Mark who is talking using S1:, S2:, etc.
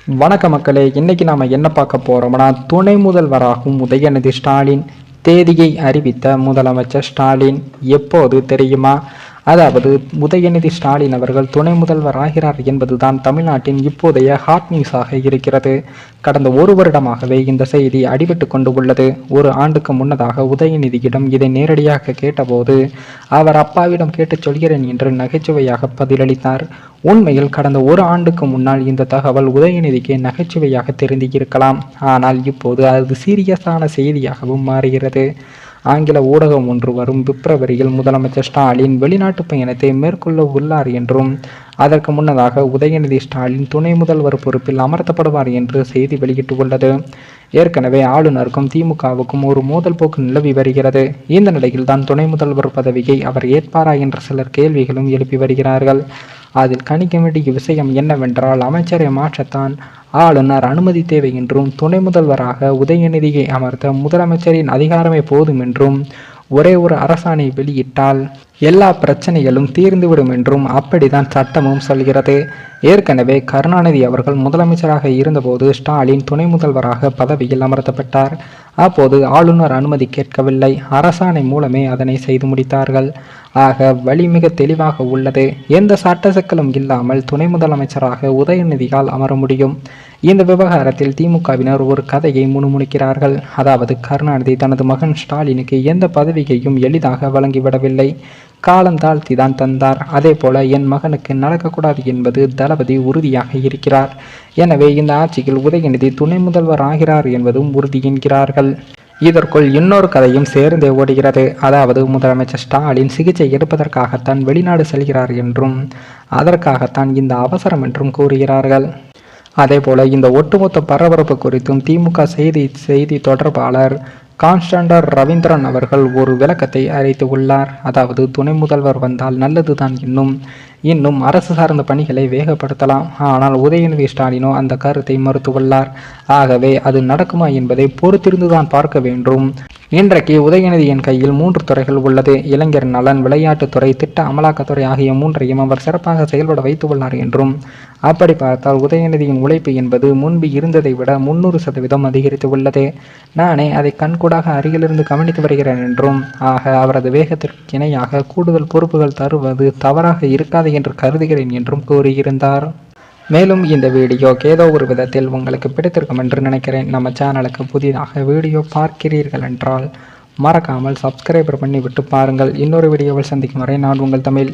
S1: வணக்க மக்களே, இன்னைக்கு நாம என்ன பார்க்க போறோம்னா, துணை முதல்வராகும் உதயநிதி ஸ்டாலின் தேதியை அறிவித்த முதலமைச்சர் ஸ்டாலின் எப்போது தெரியுமா? அதாவது உதயநிதி ஸ்டாலின் அவர்கள் துணை முதல்வர் ஆகிறார் என்பதுதான் தமிழ்நாட்டின் இப்போதைய ஹாட் நியூஸாக இருக்கிறது. கடந்த ஒரு வருடமாகவே இந்த செய்தி அடிபட்டு கொண்டு உள்ளது. ஒரு ஆண்டுக்கு முன்னதாக உதயநிதியிடம் இதை நேரடியாக கேட்டபோது அவர் அப்பாவிடம் கேட்டு சொல்கிறேன் என்று நகைச்சுவையாக பதிலளித்தார். உண்மையில் கடந்த ஒரு ஆண்டுக்கு முன்னால் இந்த தகவல் உதயநிதிக்கு நகைச்சுவையாக தெரிந்து இருக்கலாம். ஆனால் இப்போது அது சீரியஸான செய்தியாகவும் மாறுகிறது. ஆங்கில ஊடகம் ஒன்று வரும் பிப்ரவரியில் முதலமைச்சர் ஸ்டாலின் வெளிநாட்டு பயணத்தை மேற்கொள்ள உள்ளார் என்றும் அதற்கு முன்னதாக உதயநிதி ஸ்டாலின் துணை முதல்வர் பொறுப்பில் அமர்த்தப்படுவார் என்று செய்தி வெளியிட்டுள்ளது. ஏற்கனவே ஆளுநருக்கும் திமுகவுக்கும் ஒரு மோதல் போக்கு நிலவி வருகிறது. இந்த நிலையில் தான் துணை முதல்வர் பதவியை அவர் ஏற்பாரா என்ற சிலர் கேள்விகளும் எழுப்பி வருகிறார்கள். அதில் கணிக்க வேண்டிய விஷயம் என்னவென்றால், அமைச்சரை மாற்றத்தான் ஆளுநர் அனுமதி தேவை என்றும் துணை முதல்வராக உதயநிதியை அமர்த்த முதலமைச்சரின் அதிகாரமே போதும் என்றும் ஒரே ஒரு அரசாணை வெளியிட்டால் எல்லா பிரச்சனைகளும் தீர்ந்துவிடும் என்றும் அப்படித்தான் சட்டமும் சொல்கிறது. ஏற்கனவே கருணாநிதி அவர்கள் முதலமைச்சராக இருந்தபோது ஸ்டாலின் துணை முதல்வராக பதவியில் அமர்த்தப்பட்டார். அப்போது ஆளுநர் அனுமதி கேட்கவில்லை, அரசாணை மூலமே அதனை செய்து முடித்தார்கள். ஆக வழி மிக தெளிவாக உள்ளது. எந்த சட்ட சிக்கலும் இல்லாமல் துணை முதலமைச்சராக உதயநிதியால் அமர முடியும். இந்த விவகாரத்தில் திமுகவினர் ஒரு கதையை முணுமுணுக்கிறார்கள். அதாவது கருணாநிதி தனது மகன் ஸ்டாலினுக்கு எந்த பதவியையும் எளிதாக வழங்கிவிடவில்லை, காலம் தாழ்த்தி தான் தந்தார். அதே போல என் மகனுக்கு நடக்கக்கூடாது என்பது தளபதி உறுதியாக இருக்கிறார். எனவே இந்த ஆட்சியில் உதயநிதி துணை முதல்வர் ஆகிறார் என்பதும் உறுதி என்கிறார்கள். இதற்குள் இன்னொரு கதையும் சேர்ந்தே ஓடுகிறது. அதாவது முதலமைச்சர் ஸ்டாலின் சிகிச்சை எடுப்பதற்காகத்தான் வெளிநாடு செல்கிறார் என்றும் அதற்காகத்தான் இந்த அவசரம் என்றும் கூறுகிறார்கள். அதேபோல இந்த ஒட்டுமொத்த பரபரப்பு குறித்தும் திமுக செய்தி தொடர்பாளர் கான்ஸ்டன்டர் ரவீந்திரன் அவர்கள் ஒரு விளக்கத்தை அளித்து உள்ளார். அதாவது துணை முதல்வர் வந்தால் நல்லதுதான், இன்னும் அரசு சார்ந்த பணிகளை வேகப்படுத்தலாம். ஆனால் உதயநிதி ஸ்டாலினோ அந்த கருத்தை மறுத்துள்ளார். ஆகவே அது நடக்குமா என்பதை பொறுத்திருந்துதான் பார்க்க வேண்டும். இன்றைக்கு உதயநிதியின் கையில் 3 துறைகள் உள்ளது. இளைஞர் நலன், விளையாட்டுத்துறை, திட்ட அமலாக்கத்துறை ஆகிய 3ஐயும் அவர் சிறப்பாக செயல்பட வைத்துள்ளார் என்றும் அப்படி பார்த்தால் உதயநிதியின் உழைப்பு என்பது முன்பு இருந்ததை விட 300% அதிகரித்து உள்ளது. நானே அதை கண்கூடாக அருகிலிருந்து கவனித்து வருகிறேன் என்றும் ஆக அவரது வேகத்திற்கு இணையாக கூடுதல் பொறுப்புகள் தருவது தவறாக இருக்காது என்று கருதுகிறேன் என்றும் கூறியிருந்தார். மேலும் இந்த வீடியோ ஏதோ ஒரு விதத்தில் உங்களுக்கு பிடித்திருக்கும் என்று நினைக்கிறேன். நம்ம சேனலுக்கு புதிதாக வீடியோ பார்க்கிறீர்கள் என்றால் மறக்காமல் சப்ஸ்கிரைபர் பண்ணிவிட்டு பாருங்கள். இன்னொரு வீடியோவில் சந்திக்கும் வரை நான் உங்கள் தமிழ்.